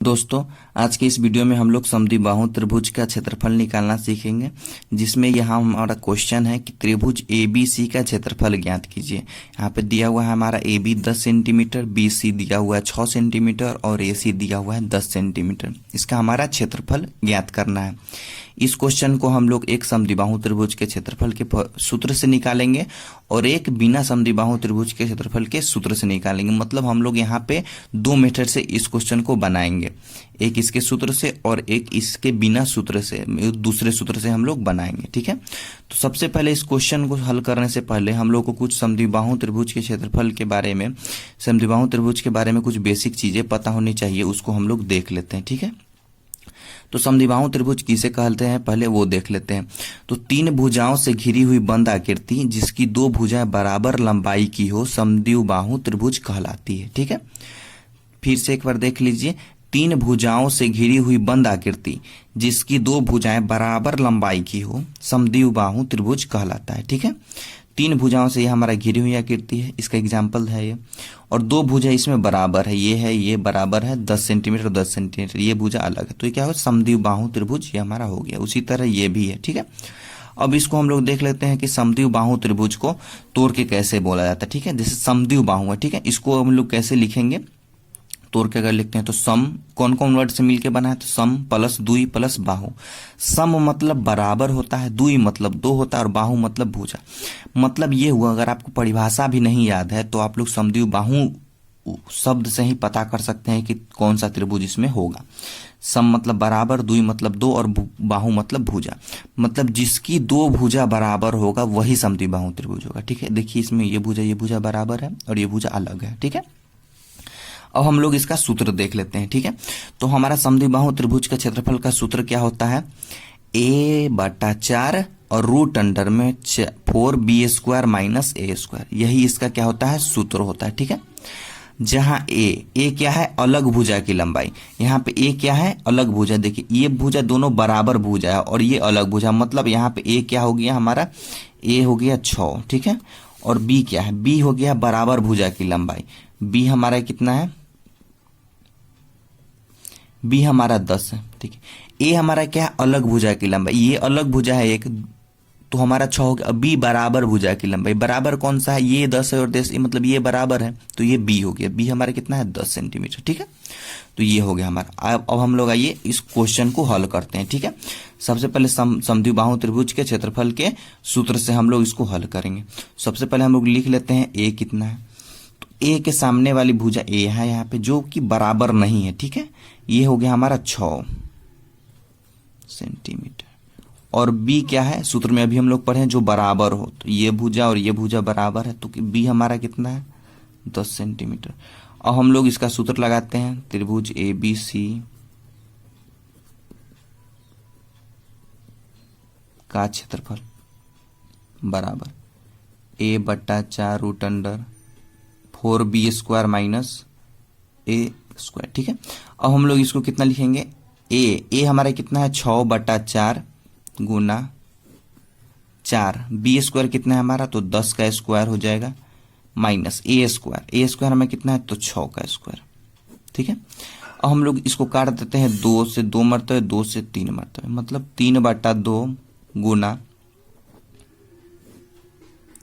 दोस्तों, आज के इस वीडियो में हम लोग समद्विबाहु त्रिभुज का क्षेत्रफल निकालना सीखेंगे, जिसमें यहाँ हमारा क्वेश्चन है कि त्रिभुज ABC का क्षेत्रफल ज्ञात कीजिए। यहाँ पे दिया हुआ है हमारा AB 10 सेंटीमीटर, BC दिया हुआ है 6 सेंटीमीटर और AC दिया हुआ है 10 सेंटीमीटर। इसका हमारा क्षेत्रफल ज्ञात करना है। इस क्वेश्चन को हम लोग एक समद्विबाहु त्रिभुज के क्षेत्रफल के सूत्र से निकालेंगे और एक बिना समद्विबाहु त्रिभुज के क्षेत्रफल के सूत्र से निकालेंगे। मतलब हम लोग यहाँ पे दो मेथड से इस क्वेश्चन को बनाएंगे, एक इसके सूत्र से और एक इसके बिना सूत्र से, दूसरे सूत्र से हम लोग बनाएंगे। ठीक है, तो सबसे पहले इस क्वेश्चन को हल करने से पहले हम लोग को कुछ समद्विबाहु त्रिभुज के क्षेत्रफल के बारे में, समद्विबाहु त्रिभुज के बारे में कुछ बेसिक चीजें पता होनी चाहिए, उसको हम लोग देख लेते हैं। ठीक है, तो समद्विबाहु त्रिभुज किसे कहते हैं पहले वो देख लेते हैं। तो तीन भुजाओं से घिरी हुई बंद आकृति जिसकी दो भुजाएं बराबर लंबाई की हो समद्विबाहु त्रिभुज कहलाती है। ठीक है, फिर से एक बार देख लीजिए। तीन भुजाओं से घिरी हुई बंद आकृति जिसकी दो भुजाएं बराबर लंबाई की हो समद्विबाहु त्रिभुज कहलाता है। ठीक है, तीन भुजाओं से ये हमारा घिरी हुई आकृति है, इसका एग्जाम्पल है ये, और दो भुजा इसमें बराबर है, ये बराबर है 10 सेंटीमीटर 10 सेंटीमीटर, ये भुजा अलग है, तो ये क्या हो समद्विबाहु त्रिभुज ये हमारा हो गया। उसी तरह ये भी है। ठीक है, अब इसको हम लोग देख लेते हैं कि समद्विबाहु त्रिभुज को तोड़ के कैसे बोला जाता है। ठीक है, जैसे समद्विबाहु है, ठीक है, इसको हम लोग कैसे लिखेंगे, तोड़ के अगर लिखते हैं तो सम कौन कौन वर्ड से मिलके बना है, तो सम प्लस दुई प्लस बाहु। सम मतलब बराबर होता है, दुई मतलब दो होता है और बाहु मतलब भुजा। मतलब ये हुआ, अगर आपको परिभाषा भी नहीं याद है तो आप लोग समद्विबाहु शब्द से ही पता कर सकते हैं कि कौन सा त्रिभुज इसमें होगा। सम मतलब बराबर, दुई मतलब दो और बाहु मतलब भुजा। मतलब जिसकी दो भुजा बराबर होगा वही समद्विबाहु त्रिभुज होगा। ठीक है, देखिए इसमें ये भुजा बराबर है और ये भुजा अलग है। ठीक है, अब हम लोग इसका सूत्र देख लेते हैं। ठीक है, तो हमारा समद्विबाहु त्रिभुज का क्षेत्रफल का सूत्र क्या होता है, a/4 और रूट अंडर में 4b² माइनस a², यही इसका क्या होता है सूत्र होता है। ठीक है, जहां a क्या है, अलग भुजा की लंबाई, यहाँ पे a क्या है, अलग भुजा। देखिए ये भुजा दोनों बराबर भुजा है और ये अलग भुजा, मतलब यहाँ पे a क्या हो गया हमारा, a हो गया 6। ठीक है, और b क्या है, b हो गया बराबर भुजा की लंबाई, b हमारा कितना है, b हमारा 10 है। ठीक है, a हमारा क्या है, अलग भुजा की लंबाई, ये अलग भुजा है एक, तो हमारा 6 हो गया। b बराबर भुजा की लंबाई, बराबर कौन सा है, ये 10 है और 10 मतलब ये बराबर है, तो ये b हो गया, b हमारा कितना है 10 सेंटीमीटर। ठीक है, तो ये हो गया हमारा। अब हम लोग आइए इस क्वेश्चन को हल करते हैं। ठीक है, सबसे पहले समद्विबाहु त्रिभुज के क्षेत्रफल के सूत्र से हम लोग इसको हल करेंगे। सबसे पहले हम लोग लिख लेते हैं a कितना है, तो a के सामने वाली भुजा a है यहाँ पे, जो कि बराबर नहीं है। ठीक है, ये हो गया हमारा 6 सेंटीमीटर, और b क्या है, सूत्र में अभी हम लोग पढ़े जो बराबर हो, तो ये भुजा और ये भुजा बराबर है, तो b हमारा कितना है 10 सेंटीमीटर। अब हम लोग इसका सूत्र लगाते हैं, त्रिभुज ABC का क्षेत्रफल बराबर a/4 root under 4b² minus a²। ठीक है, अब हम लोग इसको कितना लिखेंगे, a हमारा कितना है 6/4 गुना 4, b² कितना है हमारा, तो 10 का स्क्वायर हो जाएगा, माइनस a² हमें कितना है, तो 6 का स्क्वायर। ठीक है, अब हम लोग इसको काट देते हैं, 2 से 2 मरतबे, 2 से 3 मरतबे, मतलब 3/2 गुना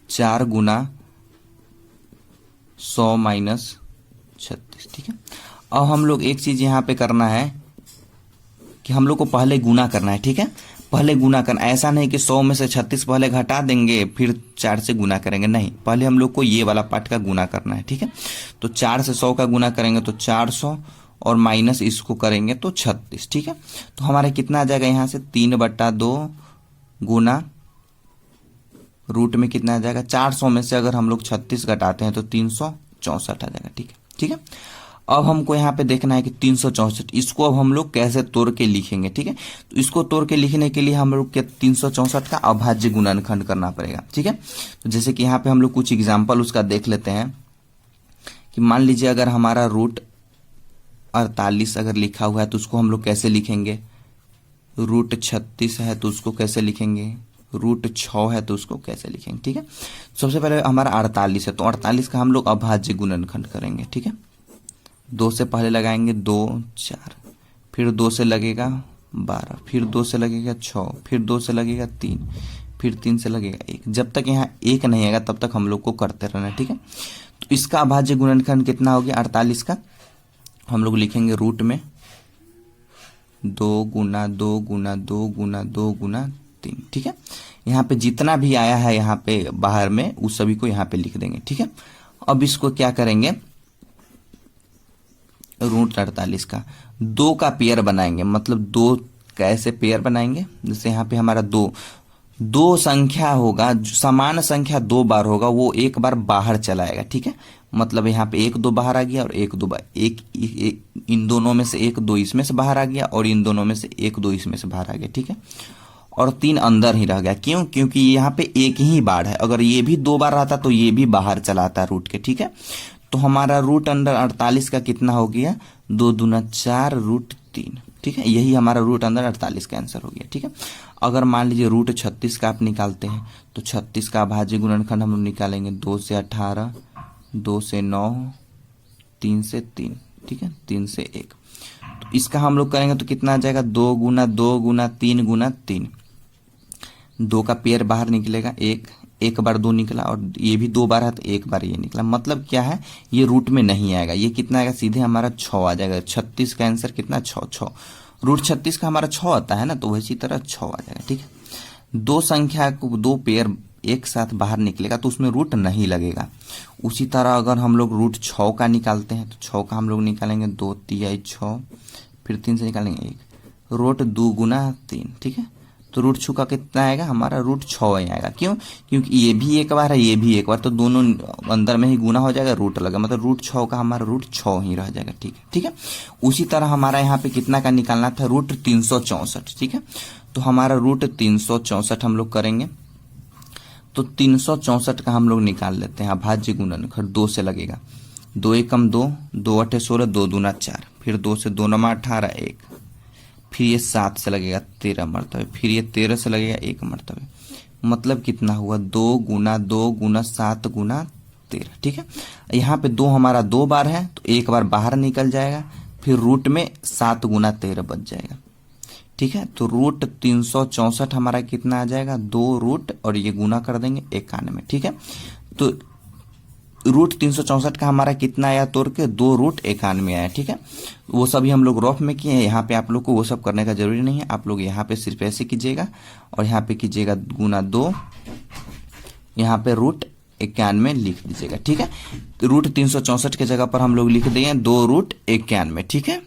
4 गुना 100 माइनस 36। ठीक है, अब हम लोग एक चीज यहाँ पे करना है कि हम लोग को पहले गुना करना है। ठीक है, पहले गुना करना, ऐसा नहीं कि 100 में से 36 पहले घटा देंगे फिर 4 से गुना करेंगे, नहीं, पहले हम लोग को ये वाला पार्ट का गुना करना है। ठीक है, तो 4 से 100 का गुना करेंगे तो 400 और माइनस इसको करेंगे तो 36। ठीक है, तो हमारा कितना आ जाएगा यहाँ से 3/2 गुना रूट में कितना आ जाएगा, 400 में से अगर हम लोग 36 घटाते हैं तो 364 आ जाएगा। ठीक है, ठीक है, अब हमको यहाँ पे देखना है कि 364, इसको अब हम लोग कैसे तोड़ के लिखेंगे। ठीक है, तो इसको तोड़ के लिखने के लिए हम लोग के 364 का अभाज्य गुणनखंड करना पड़ेगा। ठीक है, तो जैसे कि यहाँ पे हम लोग कुछ एग्जाम्पल उसका देख लेते हैं कि मान लीजिए अगर हमारा रूट 48 अगर लिखा हुआ है तो उसको हम लोग कैसे लिखेंगे, रूट 36 है तो उसको कैसे लिखेंगे, रूट 6 है तो उसको कैसे लिखेंगे। ठीक है, सबसे पहले हमारा 48 है तो 48 का हम लोग अभाज्य गुणनखंड करेंगे। ठीक है, 2 से पहले लगाएंगे 2 4, फिर 2 से लगेगा 12, फिर 2 से लगेगा 6, फिर 2 से लगेगा 3, फिर 3 से लगेगा 1। जब तक यहाँ 1 नहीं आएगा तब तक हम लोग को करते रहना, ठीक है। तो इसका अभाज्य गुणनखंड कितना हो गया 48 का, हम लोग लिखेंगे रूट में 2 गुना 2 गुना 2 गुना 2 गुना 3, ठीक है। यहाँ पे जितना भी आया है यहाँ पे बाहर में उस सभी को यहाँ पे लिख देंगे, ठीक है। अब इसको क्या करेंगे, रूट 48 का 2 का पेयर बनाएंगे, मतलब 2 कैसे पेयर बनाएंगे, जैसे यहाँ पे हमारा 2 संख्या होगा, समान संख्या 2 बार होगा, वो एक बार बाहर चलाएगा, ठीक है। मतलब यहाँ पे 1 2 बाहर आ गया और 1 2 एक इन दोनों में से 1 2 इसमें से बाहर आ गया और इन दोनों में से 1 2 इसमें से बाहर आ गया, ठीक है। और 3 अंदर ही रह गया, क्यों, क्योंकि यहाँ पे एक ही बार है, अगर ये भी 2 बार रहता तो ये भी बाहर चलाता रूट के, ठीक है। तो हमारा रूट अंडर 48 का कितना हो गया 2 दूना 4 रूट 3, ठीक है। यही हमारा रूट अंडर 48 का आंसर हो गया, ठीक है। अगर मान लीजिए रूट 36 का आप निकालते हैं तो 36 का अभाज्य गुणनखंड हम लोग निकालेंगे 2 से 18, 2 से 9, 3 से 3, ठीक है, 3 से 1। तो इसका हम लोग करेंगे तो कितना आ जाएगा 2 गुना 2 गुना 3 गुना 3, 2 का पेयर बाहर निकलेगा, एक बार 2 निकला और ये भी 2 बार है तो एक बार ये निकला, मतलब क्या है ये रूट में नहीं आएगा, ये कितना आएगा सीधे हमारा 6 आ जाएगा। 36 का आंसर कितना 6 रूट 36 का हमारा 6 आता है ना, तो वैसी तरह 6 आ जाएगा, ठीक है। 2 संख्या को 2 पेयर एक साथ बाहर निकलेगा तो उसमें रूट नहीं लगेगा। उसी तरह अगर हम लोग रूट 6 का निकालते हैं तो 6 का हम लोग निकालेंगे 2 3 6, फिर 3 से निकालेंगे 1, रूट 2 गुना 3, ठीक है। तो रूट 6 का कितना आएगा हमारा रूट 6 ही आएगा, क्यों, क्योंकि ये भी एक बार है ये भी एक बार, तो दोनों अंदर में ही गुना हो जाएगा, रूट लगा, मतलब रूट 6 का हमारा रूट 6 ही रह जाएगा, ठीक है, ठीक है। उसी तरह हमारा यहाँ पे कितना का निकालना था रूट 364, ठीक है। तो हमारा रूट 364 हम लोग करेंगे, तो 364 का हम लोग निकाल लेते हैं अभाज्य गुणनखंड 2 से लगेगा, 2 एकम 2, 2 8 16, 2 दूना 4, फिर 2 से 2 9 18 1, फिर ये 7 से लगेगा 13 मरतबे, फिर ये 13 से लगेगा 1 मरतबे, मतलब कितना हुआ 2 गुना 2 गुना 7 गुना 13, ठीक है। यहाँ पे 2 हमारा 2 बार है तो एक बार बाहर निकल जाएगा, फिर रूट में 7 गुना 13 बच जाएगा, ठीक है। तो रूट 364 हमारा कितना आ जाएगा 2 रूट और ये गुना कर देंगे 91, ठीक है। तो रूट 364 का हमारा कितना आया तोड़ के 2 रूट 91 आया, ठीक है। वो सभी हम लोग रफ में किए हैं, यहाँ पे आप लोग को वो सब करने का जरूरी नहीं है, आप लोग यहाँ पे सिर्फ ऐसे कीजिएगा और यहाँ पे कीजिएगा गुना 2, यहाँ पे रूट 91 लिख दीजिएगा, ठीक है। रूट 364 के जगह पर हम लोग लिख देंगे 2 रूट 91, ठीक है।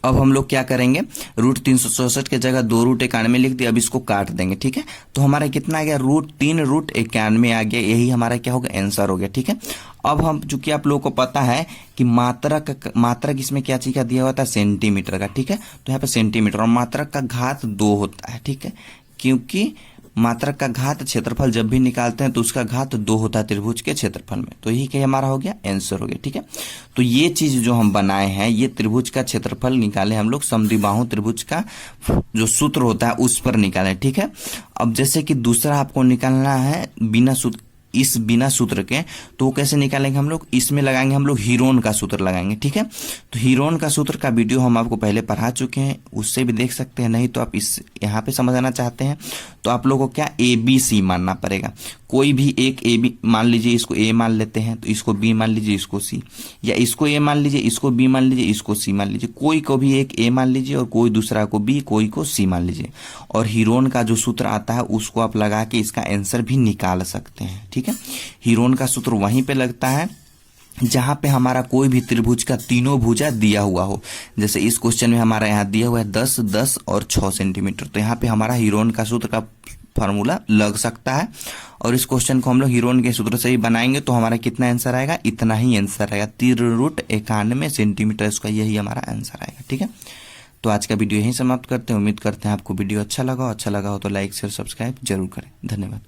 अब हम लोग क्या करेंगे रूट 364 के जगह 2 रूट 91 लिख दिया, अब इसको काट देंगे, ठीक है। तो हमारा कितना आ गया रूट 3 रूट 91 आ गया, यही हमारा क्या होगा आंसर हो गया, ठीक है। अब हम चूंकि आप लोगों को पता है कि मात्रक इसमें क्या चीज का दिया होता है सेंटीमीटर का, ठीक है। तो यहाँ पे सेंटीमीटर और मात्रक का घात 2 होता है, ठीक है, क्योंकि मात्रक का घात क्षेत्रफल जब भी निकालते हैं तो उसका घात 2 होता है त्रिभुज के क्षेत्रफल में, तो यही क्या हमारा हो गया आंसर हो गया, ठीक है। तो ये चीज जो हम बनाए हैं ये त्रिभुज का क्षेत्रफल निकाले हम लोग समद्विबाहु त्रिभुज का जो सूत्र होता है उस पर निकाले, ठीक है। अब जैसे कि दूसरा आपको निकालना है बिना सूत्र के, तो वो कैसे निकालेंगे हम लोग, इसमें लगाएंगे हम लोग हीरोन का सूत्र लगाएंगे, ठीक है। तो हीरोन का सूत्र का वीडियो हम आपको पहले पढ़ा चुके हैं, उससे भी देख सकते हैं, नहीं तो आप इस यहाँ पे समझना चाहते हैं तो आप लोगों को क्या ABC मानना पड़ेगा। कोई भी एक AB मान लीजिए, इसको A मान लेते हैं तो इसको B मान लीजिए, इसको C, या इसको A मान लीजिए, इसको B मान लीजिए, इसको C मान लीजिए, कोई को भी एक A मान लीजिए और कोई दूसरा को B, कोई को C मान लीजिए, और हीरोन का जो सूत्र आता है उसको आप लगा के इसका आंसर भी निकाल सकते हैं, ठीक है। हीरोन का सूत्र वहीं पे लगता है जहां पे हमारा कोई भी त्रिभुज का तीनों भुजा दिया हुआ हो, जैसे इस क्वेश्चन में हमारा यहाँ दिया हुआ है 10 10 और 6 सेंटीमीटर, तो यहाँ पे हमारा हीरोन का सूत्र का फार्मूला लग सकता है, और इस क्वेश्चन को हम लोग हीरोन के सूत्र से ही बनाएंगे तो हमारा कितना आंसर आएगा, इतना ही आंसर आएगा 3 रूट 91 सेंटीमीटर, इसका यही हमारा आंसर आएगा, ठीक है। तो आज का वीडियो यहीं समाप्त करते हैं, उम्मीद करते हैं आपको वीडियो अच्छा लगा हो तो लाइक शेयर सब्सक्राइब जरूर करें, धन्यवाद।